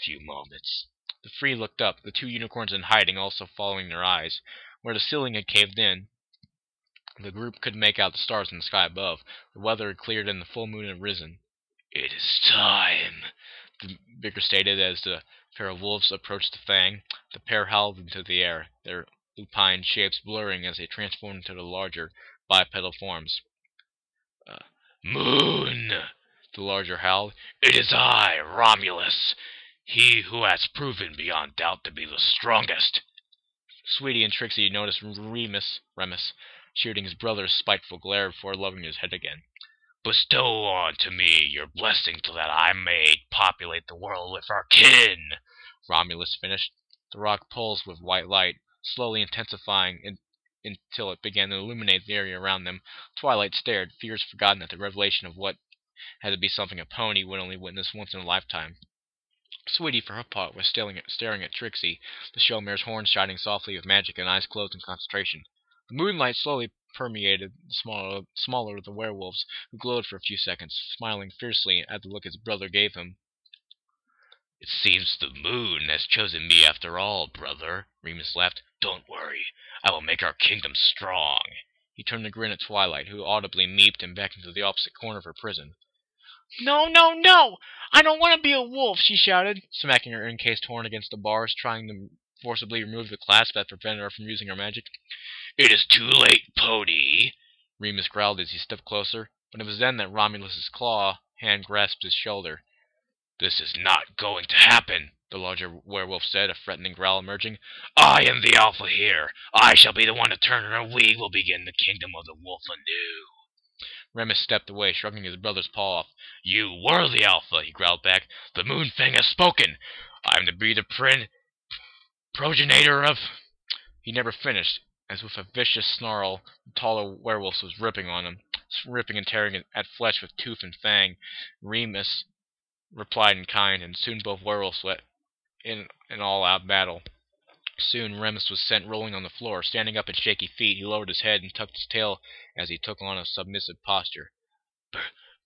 few moments. The three looked up, the two unicorns in hiding also following their eyes. Where the ceiling had caved in, the group could make out the stars in the sky above. The weather had cleared and the full moon had risen. "It is time," the Vicar stated as the pair of wolves approached the fang. The pair howled into the air, their lupine shapes blurring as they transformed into the larger, bipedal forms. "Moon!" the larger howled. "It is I, Romulus, he who has proven beyond doubt to be the strongest." Sweetie and Trixie noticed Remus shooting his brother's spiteful glare before lowering his head again. "Bestow on to me your blessing so that I may populate the world with our kin," Romulus finished. The rock pulsed with white light, slowly intensifying until it began to illuminate the area around them. Twilight stared, fears forgotten at the revelation of what had to be something a pony would only witness once in a lifetime. Sweetie, for her part, was staring at Trixie, the show mare's horns shining softly with magic and eyes closed in concentration. The moonlight slowly permeated the smaller of the werewolves, who glowed for a few seconds, smiling fiercely at the look his brother gave him. "It seems the moon has chosen me after all, brother," Remus laughed. "Don't worry, I will make our kingdom strong." He turned to grin at Twilight, who audibly meeped and backed into the opposite corner of her prison. "No, no, no! I don't want to be a wolf!" she shouted, smacking her encased horn against the bars, trying to forcibly remove the clasp that prevented her from using her magic. "It is too late, pony," Remus growled as he stepped closer, but it was then that Romulus's claw hand grasped his shoulder. "This is not going to happen," the larger werewolf said, a threatening growl emerging. "I am the alpha here. I shall be the one to turn, and we will begin the kingdom of the wolf anew." Remus stepped away, shrugging his brother's paw off. "You were the alpha," he growled back. "The moon fang has spoken. I am to be the progenitor of—" He never finished, as with a vicious snarl, the taller werewolf was ripping on him, ripping and tearing at flesh with tooth and fang. Remus replied in kind, and soon both werewolves went in an all-out battle. Soon Remus was sent rolling on the floor. Standing up in shaky feet, he lowered his head and tucked his tail as he took on a submissive posture.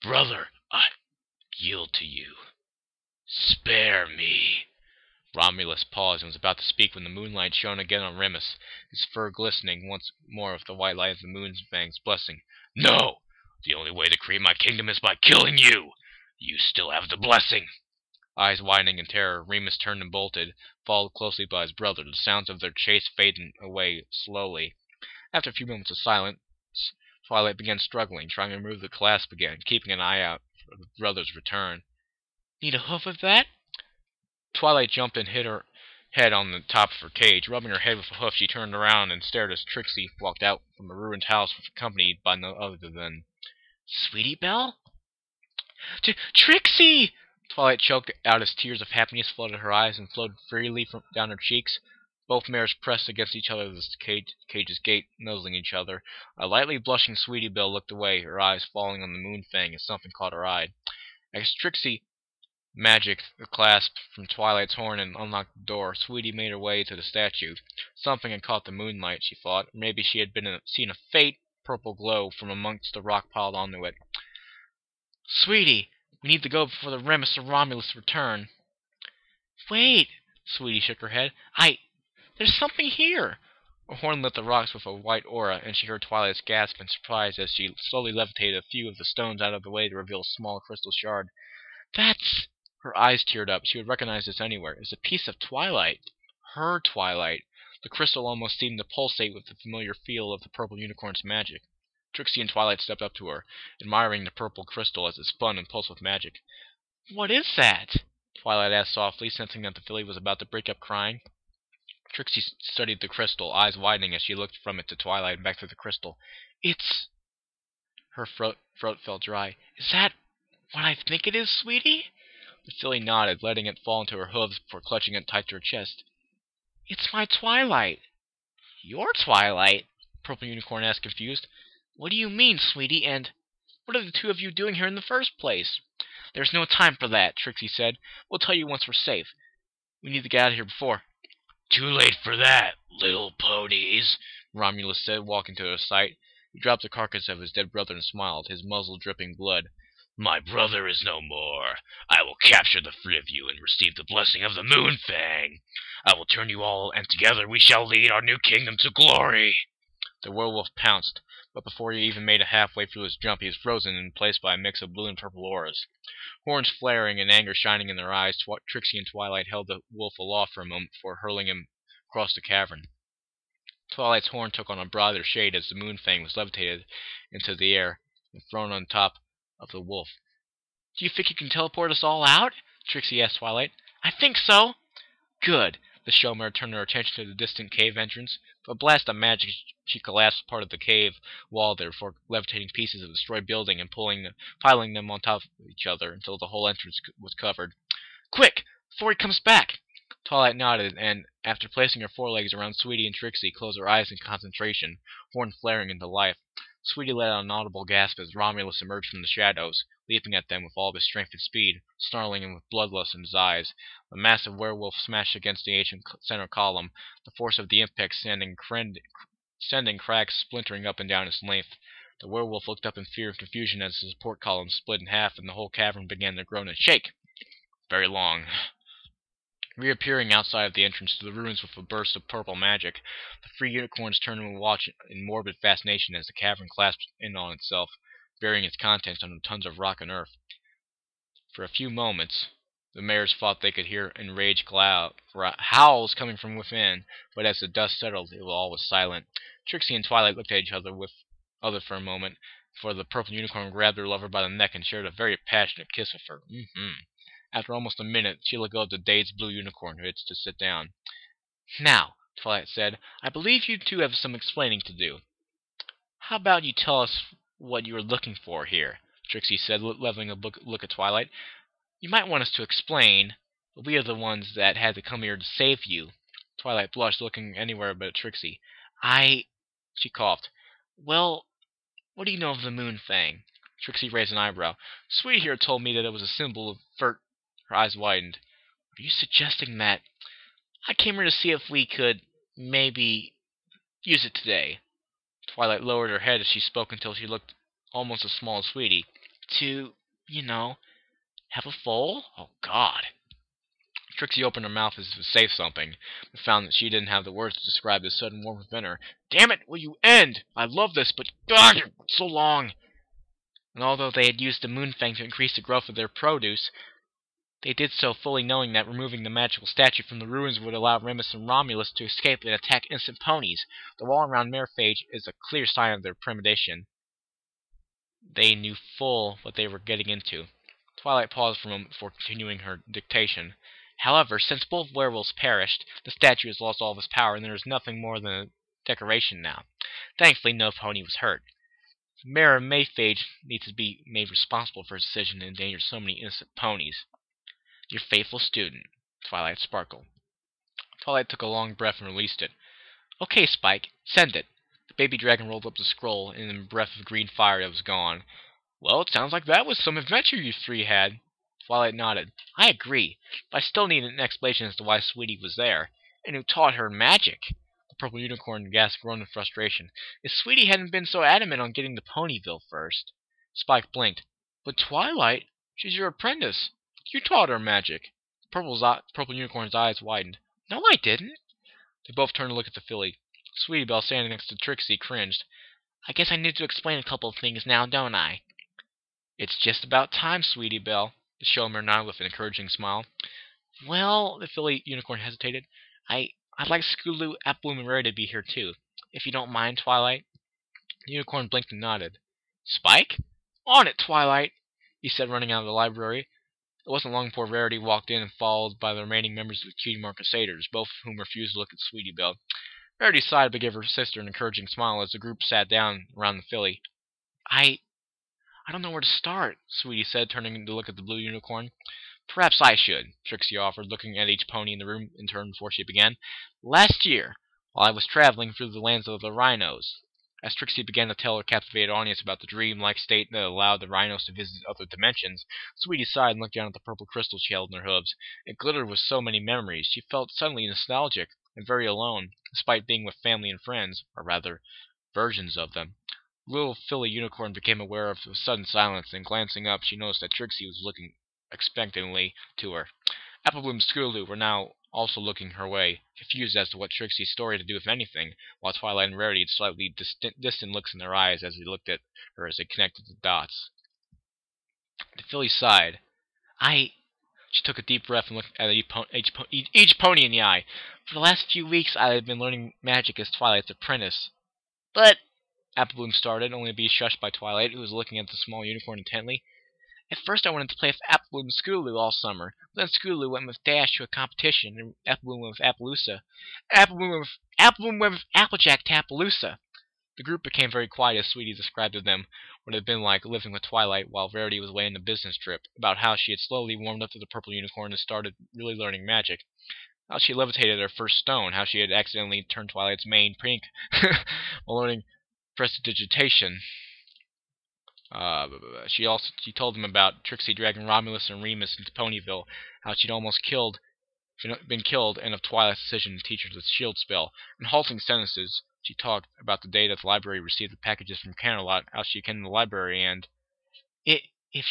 "Brother, I yield to you. Spare me." Romulus paused and was about to speak when the moonlight shone again on Remus, his fur glistening once more with the white light of the moon's fang's blessing. "No! The only way to create my kingdom is by killing you! You still have the blessing!" Eyes widening in terror, Remus turned and bolted, followed closely by his brother, the sounds of their chase fading away slowly. After a few moments of silence, Twilight began struggling, trying to remove the clasp again, keeping an eye out for the brother's return. "Need a hoof of that?" Twilight jumped and hit her head on the top of her cage. Rubbing her head with a hoof, she turned around and stared as Trixie walked out from a ruined house, accompanied by no other than Sweetie Belle? "Trixie!" Twilight choked out as tears of happiness flooded her eyes and flowed freely down her cheeks. Both mares pressed against each other as the cage's gate, nuzzling each other. A lightly blushing Sweetie Belle looked away, her eyes falling on the moon fang as something caught her eye. As Trixie magicked the clasp from Twilight's horn and unlocked the door, Sweetie made her way to the statue. Something had caught the moonlight, she thought. Or maybe she had seen a faint purple glow from amongst the rock piled onto it. "Sweetie, we need to go before the Remus or Romulus return." "Wait!" Sweetie shook her head. There's something here!" A horn lit the rocks with a white aura, and she heard Twilight's gasp in surprise as she slowly levitated a few of the stones out of the way to reveal a small crystal shard. "That's—" Her eyes teared up. She would recognize this anywhere. It's a piece of Twilight. Her Twilight. The crystal almost seemed to pulsate with the familiar feel of the purple unicorn's magic. Trixie and Twilight stepped up to her, admiring the purple crystal as it spun and pulsed with magic. "What is that?" Twilight asked softly, sensing that the filly was about to break up crying. Trixie studied the crystal, eyes widening as she looked from it to Twilight and back to the crystal. "It's—" Her throat felt dry. "Is that what I think it is, Sweetie?" The filly nodded, letting it fall into her hooves before clutching it tight to her chest. "It's my Twilight." "Your Twilight?" Purple Unicorn asked, confused. "What do you mean, Sweetie, and what are the two of you doing here in the first place?" "There's no time for that," Trixie said. "We'll tell you once we're safe. We need to get out of here before—" "Too late for that, little ponies," Romulus said, walking to their side. He dropped the carcass of his dead brother and smiled, his muzzle dripping blood. My brother is no more. I will capture the three of you and receive the blessing of the Moonfang. I will turn you all, and together we shall lead our new kingdom to glory. The werewolf pounced, but before he even made it halfway through his jump, he was frozen in place by a mix of blue and purple auras. Horns flaring and anger shining in their eyes, Trixie and Twilight held the wolf aloft for a moment before hurling him across the cavern. Twilight's horn took on a broader shade as the Moonfang was levitated into the air and thrown on top of the wolf. "Do you think you can teleport us all out?" Trixie asked Twilight. "I think so." "Good." The Showmare turned her attention to the distant cave entrance. With a blast of magic, she collapsed part of the cave wall there before levitating pieces of the destroyed building and piling them on top of each other until the whole entrance was covered. "Quick! Before he comes back!" Twilight nodded, and, after placing her forelegs around Sweetie and Trixie, closed her eyes in concentration, horn flaring into life. Sweetie let out an audible gasp as Romulus emerged from the shadows, leaping at them with all of his strength and speed, snarling and with bloodlust in his eyes. The massive werewolf smashed against the ancient center column, the force of the impact sending cracks splintering up and down its length. The werewolf looked up in fear and confusion as the support column split in half and the whole cavern began to groan and shake. Very long. Reappearing outside of the entrance to the ruins with a burst of purple magic, the three unicorns turned and watched in morbid fascination as the cavern collapsed in on itself, burying its contents under tons of rock and earth. For a few moments, the mares thought they could hear enraged howls coming from within, but as the dust settled, all was silent. Trixie and Twilight looked at each other for a moment, for the purple unicorn grabbed her lover by the neck and shared a very passionate kiss with her. After almost a minute, she let go of the dazed blue unicorn, who had to sit down. "Now," Twilight said, "I believe you two have some explaining to do." "How about you tell us what you are looking for here?" Trixie said, leveling a look at Twilight. "You might want us to explain, but we are the ones that had to come here to save you." Twilight blushed, looking anywhere but at Trixie. She coughed. "Well, what do you know of the Moonfang?" Trixie raised an eyebrow. "Sweetie here told me that it was a symbol of Her eyes widened. "Are you suggesting that—" "I came here to see if we could, maybe, use it today." Twilight lowered her head as she spoke until she looked almost as small as Sweetie. "To, have a foal? Oh, God." Trixie opened her mouth as if to say something, but found that she didn't have the words to describe the sudden warmth within her. "Damn it, will you end? I love this, but God, you're so long." And although they had used the Moonfang to increase the growth of their produce, they did so fully knowing that removing the magical statue from the ruins would allow Remus and Romulus to escape and attack innocent ponies. The wall around Marephage is a clear sign of their premeditation. They knew full what they were getting into. Twilight paused for a moment before continuing her dictation. "However, since both werewolves perished, the statue has lost all of its power, and there is nothing more than a decoration now. Thankfully, no pony was hurt. The mayor of Mayphage needs to be made responsible for his decision to endanger so many innocent ponies. Your faithful student, Twilight Sparkle." Twilight took a long breath and released it. "Okay, Spike, send it." The baby dragon rolled up the scroll, and in a breath of green fire it was gone. "Well, it sounds like that was some adventure you three had." Twilight nodded. "I agree, but I still need an explanation as to why Sweetie was there, and who taught her magic." The purple unicorn gasped, groaned in frustration. "If Sweetie hadn't been so adamant on getting to Ponyville first." Spike blinked. "But Twilight, she's your apprentice. You taught her magic." The purple unicorn's eyes widened. "No, I didn't." They both turned to look at the filly. Sweetie Belle, standing next to Trixie, cringed. "I guess I need to explain a couple of things now, don't I?" "It's just about time, Sweetie Belle." The Showmare nodded with an encouraging smile. "Well," the filly unicorn hesitated, I'd like Scootaloo, Applebloom, and Rarity to be here too, if you don't mind, Twilight." The unicorn blinked and nodded. "Spike? On it, Twilight," he said, running out of the library. It wasn't long before Rarity walked in, followed by the remaining members of the Cutie Mark Crusaders, both of whom refused to look at Sweetie Belle. Rarity sighed but gave her sister an encouraging smile as the group sat down around the filly. I don't know where to start," Sweetie said, turning to look at the blue unicorn. "Perhaps I should," Trixie offered, looking at each pony in the room in turn before she began. "Last year, while I was traveling through the lands of the rhinos," as Trixie began to tell her captivated audience about the dream-like state that allowed the rhinos to visit other dimensions, Sweetie sighed and looked down at the purple crystals she held in her hooves. It glittered with so many memories. She felt suddenly nostalgic and very alone, despite being with family and friends, or rather, versions of them. Little Philly Unicorn became aware of a sudden silence, and glancing up, she noticed that Trixie was looking expectantly to her. Applebloom and Scootaloo were now also looking her way, confused as to what Trixie's story had to do with anything, while Twilight and Rarity had slightly distant looks in their eyes as they looked at her as they connected the dots. The filly sighed. She took a deep breath and looked at each pony in the eye. For the last few weeks I had been learning magic as Twilight's apprentice. But Applebloom started, only to be shushed by Twilight, who was looking at the small unicorn intently. At first I wanted to play with Applebloom and Scootaloo all summer, but then Scootaloo went with Dash to a competition, and Applebloom went with Appaloosa. Applebloom went with Applejack to Appaloosa. The group became very quiet as Sweetie described to them what it had been like living with Twilight while Rarity was away on a business trip, about how she had slowly warmed up to the purple unicorn and started really learning magic, how she levitated her first stone, how she had accidentally turned Twilight's mane pink while learning prestidigitation. She told them about Trixie dragging Romulus and Remus into Ponyville, how she'd almost been killed, and of Twilight's decision to teach her the shield spell. In halting sentences, she talked about the day that the library received the packages from Camelot, how she came to the library, and if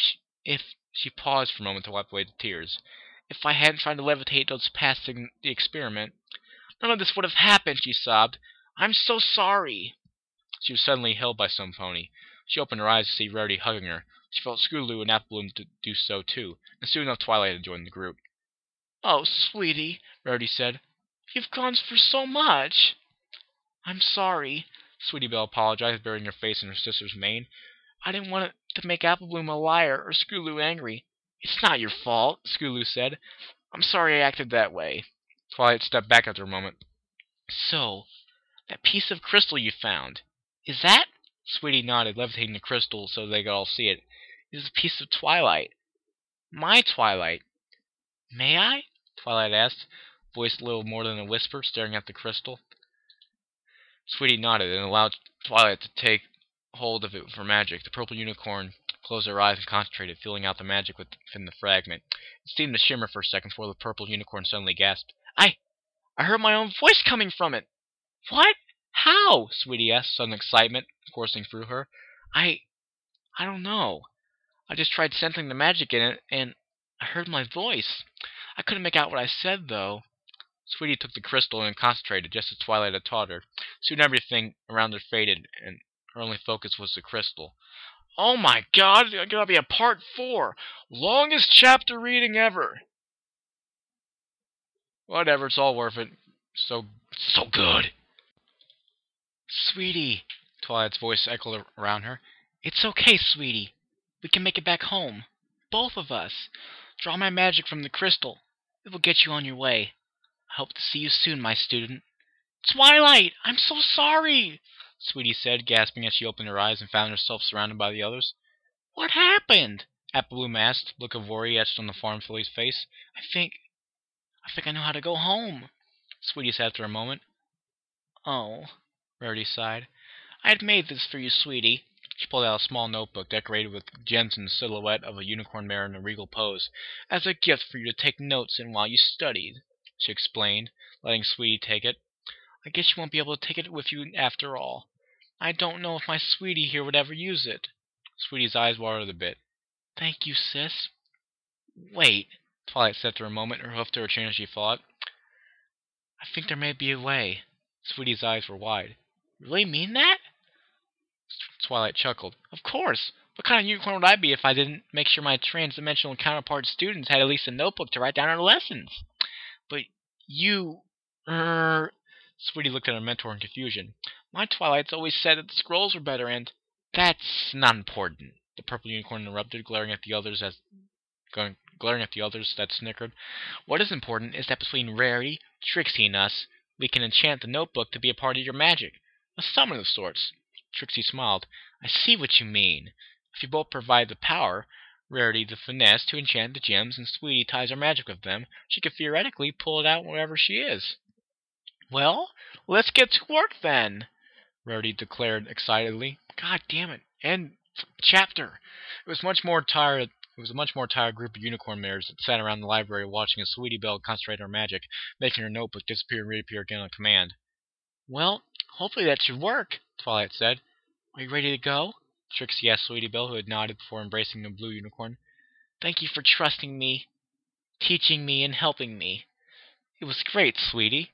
she paused for a moment to wipe away the tears. If I hadn't tried to levitate those passing the experiment, none of this would have happened, she sobbed. I'm so sorry. She was suddenly held by some pony. She opened her eyes to see Rarity hugging her. She felt Scootaloo and Applebloom do so too, and soon enough Twilight had joined the group. Oh, sweetie, Rarity said. You've gone for so much. I'm sorry, Sweetie Belle apologized, burying her face in her sister's mane. I didn't want to make Applebloom a liar or Scootaloo angry. It's not your fault, Scootaloo said. I'm sorry I acted that way. Twilight stepped back after a moment. So, that piece of crystal you found, is that? Sweetie nodded, levitating the crystal so they could all see it. It is a piece of Twilight. My Twilight. May I? Twilight asked, voice a little more than a whisper, staring at the crystal. Sweetie nodded and allowed Twilight to take hold of it for magic. The purple unicorn closed her eyes and concentrated, feeling out the magic within the fragment. It seemed to shimmer for a second before the purple unicorn suddenly gasped. I heard my own voice coming from it! What? How? Sweetie asked, sudden excitement coursing through her. I don't know. I just tried sensing the magic in it, and I heard my voice. I couldn't make out what I said, though. Sweetie took the crystal and concentrated, just as Twilight had taught her. Soon everything around her faded, and her only focus was the crystal. Oh my god, there's gonna be a part 4! Longest chapter reading ever! Whatever, it's all worth it. So good. Sweetie, Twilight's voice echoed around her. It's okay, sweetie. We can make it back home. Both of us. Draw my magic from the crystal. It will get you on your way. I hope to see you soon, my student. Twilight! I'm so sorry! Sweetie said, gasping as she opened her eyes and found herself surrounded by the others. What happened? Applebloom asked, look of worry etched on the farm filly's face. I think I know how to go home, Sweetie said after a moment. Oh, Rarity sighed. I had made this for you, sweetie. She pulled out a small notebook decorated with gems and the silhouette of a unicorn mare in a regal pose, as a gift for you to take notes in while you studied, she explained, letting Sweetie take it. I guess you won't be able to take it with you after all. I don't know if my sweetie here would ever use it. Sweetie's eyes watered a bit. Thank you, sis. Wait, Twilight said for a moment, her hoof to her chin as she thought. I think there may be a way. Sweetie's eyes were wide. Really mean that? Twilight chuckled. Of course. What kind of unicorn would I be if I didn't make sure my trans-dimensional counterpart students had at least a notebook to write down our lessons? But you... Sweetie looked at her mentor in confusion. My Twilight's always said that the scrolls were better and... That's not important, the purple unicorn interrupted, glaring at the others that snickered. What is important is that between Rarity, Trixie, and us, we can enchant the notebook to be a part of your magic. A summon of sorts. Trixie smiled. I see what you mean. If you both provide the power, Rarity the finesse to enchant the gems, and Sweetie ties her magic with them, she could theoretically pull it out wherever she is. Well, let's get to work then, Rarity declared excitedly. God damn it. End chapter. It was a much more tired group of unicorn mares that sat around the library watching as Sweetie Belle concentrated her magic, making her notebook disappear and reappear again on command. Well, hopefully that should work, Twilight said. Are you ready to go? Trixie asked Sweetie Belle, who had nodded before embracing the blue unicorn. Thank you for trusting me, teaching me, and helping me. It was great, sweetie.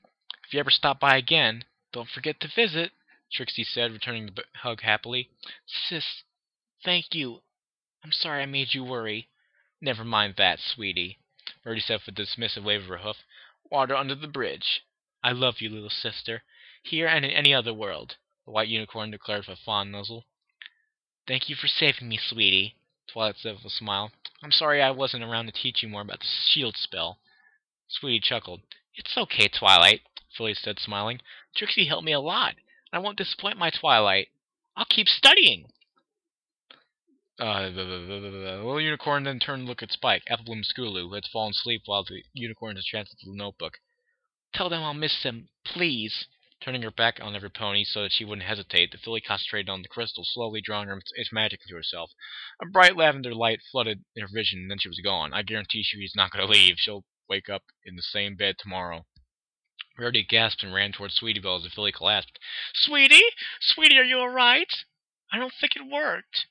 If you ever stop by again, don't forget to visit, Trixie said, returning the hug happily. Sis, thank you. I'm sorry I made you worry. Never mind that, sweetie, Birdie said with a dismissive wave of her hoof. Water under the bridge. I love you, little sister. Here and in any other world, the white unicorn declared with a fond nuzzle. Thank you for saving me, sweetie, Twilight said with a smile. I'm sorry I wasn't around to teach you more about the shield spell. Sweetie chuckled. It's okay, Twilight, Philly said, smiling. Trixie helped me a lot. I won't disappoint my Twilight. I'll keep studying. The little unicorn then turned to look at Spike, Applebloom Scootaloo, who had fallen asleep while the unicorn had transferred the notebook. Tell them I'll miss them, please. Turning her back on every pony so that she wouldn't hesitate, the filly concentrated on the crystal, slowly drawing its magic into herself. A bright lavender light flooded her vision, and then she was gone. I guarantee she's not going to leave. She'll wake up in the same bed tomorrow. Rarity gasped and ran towards Sweetie Belle as the filly collapsed. Sweetie? Sweetie, are you all right? I don't think it worked.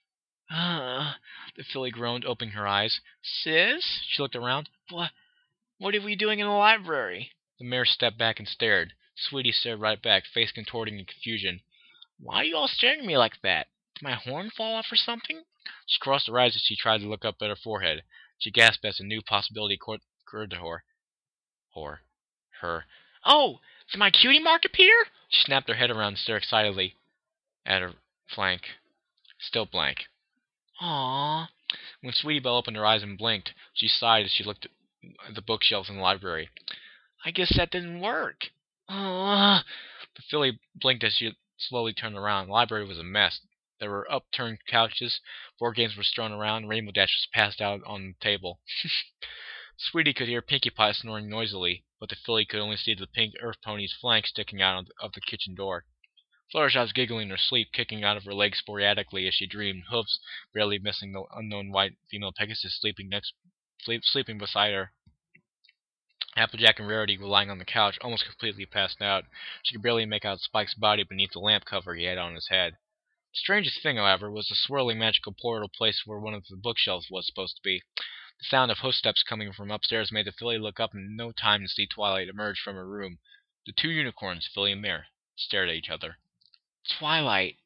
The filly groaned, opening her eyes. Sis? She looked around. What are we doing in the library? The mare stepped back and stared. Sweetie stared right back, face contorting in confusion. Why are you all staring at me like that? Did my horn fall off or something? She crossed her eyes as she tried to look up at her forehead. She gasped as a new possibility occurred to her. Oh! Did my cutie mark appear? She snapped her head around and stared excitedly at her flank. Still blank. Aww. When Sweetie Belle opened her eyes and blinked, she sighed as she looked at the bookshelves in the library. I guess that didn't work. The filly blinked as she slowly turned around. The library was a mess. There were upturned couches, board games were strewn around, and Rainbow Dash was passed out on the table. Sweetie could hear Pinkie Pie snoring noisily, but the filly could only see the pink earth pony's flank sticking out of the kitchen door. Fluttershy was giggling in her sleep, kicking out of her legs sporadically as she dreamed, hoofs barely missing the unknown white female Pegasus sleeping beside her. Applejack and Rarity were lying on the couch, almost completely passed out. She could barely make out Spike's body beneath the lamp cover he had on his head. The strangest thing, however, was the swirling magical portal placed where one of the bookshelves was supposed to be. The sound of footsteps coming from upstairs made the filly look up in no time to see Twilight emerge from her room. The two unicorns, Filly and Mare, stared at each other. Twilight,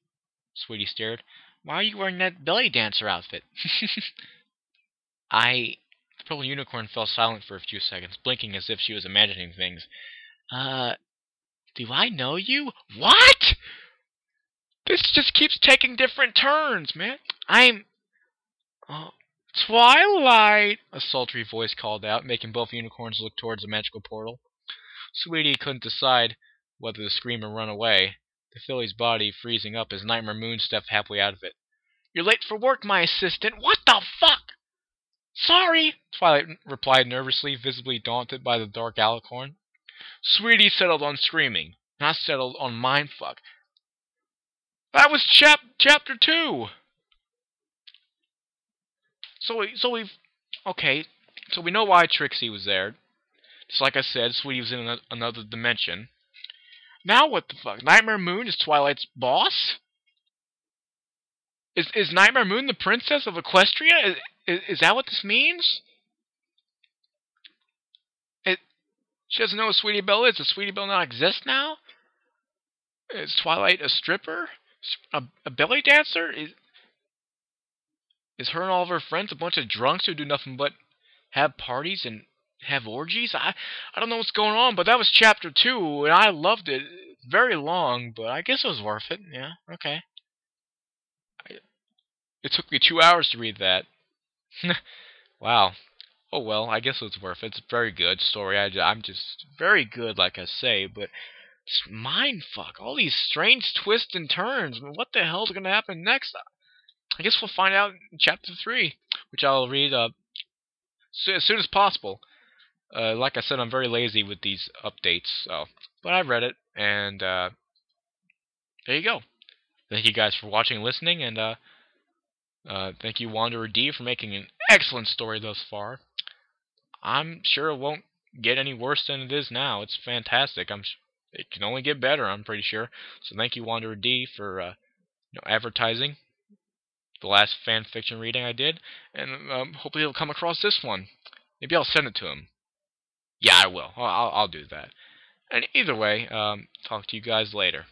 Sweetie stared. Why are you wearing that belly dancer outfit? The purple unicorn fell silent for a few seconds, blinking as if she was imagining things. Do I know you? What? This just keeps taking different turns, man. Twilight, a sultry voice called out, making both unicorns look towards the magical portal. Sweetie couldn't decide whether to scream or run away, the filly's body freezing up as Nightmare Moon stepped happily out of it. You're late for work, my assistant. What the fuck? Sorry, Twilight replied nervously, visibly daunted by the dark alicorn. Sweetie settled on screaming, not settled on mindfuck. That was chapter 2! So we know why Trixie was there. Just like I said, Sweetie was in another dimension. Now what the fuck? Nightmare Moon is Twilight's boss? Is Nightmare Moon the princess of Equestria? Is that what this means? She doesn't know what Sweetie Belle is. Does Sweetie Belle not exist now? Is Twilight a stripper? A belly dancer? Is her and all of her friends a bunch of drunks who do nothing but have parties and have orgies? I don't know what's going on, but that was chapter 2, and I loved it. Very long, but I guess it was worth it. Yeah, okay. It took me 2 hours to read that. Wow. Oh well, I guess it was worth it. It's a very good story. I'm just very good, like I say, but just mindfuck. All these strange twists and turns. What the hell's going to happen next? I guess we'll find out in chapter 3, which I'll read as soon as possible. Like I said, I'm very lazy with these updates, but I read it, and there you go. Thank you guys for watching and listening, and thank you, Wanderer D, for making an excellent story thus far. I'm sure it won't get any worse than it is now. It's fantastic. It can only get better, I'm pretty sure. So thank you, Wanderer D, for advertising the last fan fiction reading I did, and hopefully he'll come across this one. Maybe I'll send it to him. Yeah, I will. I'll do that. And either way, talk to you guys later.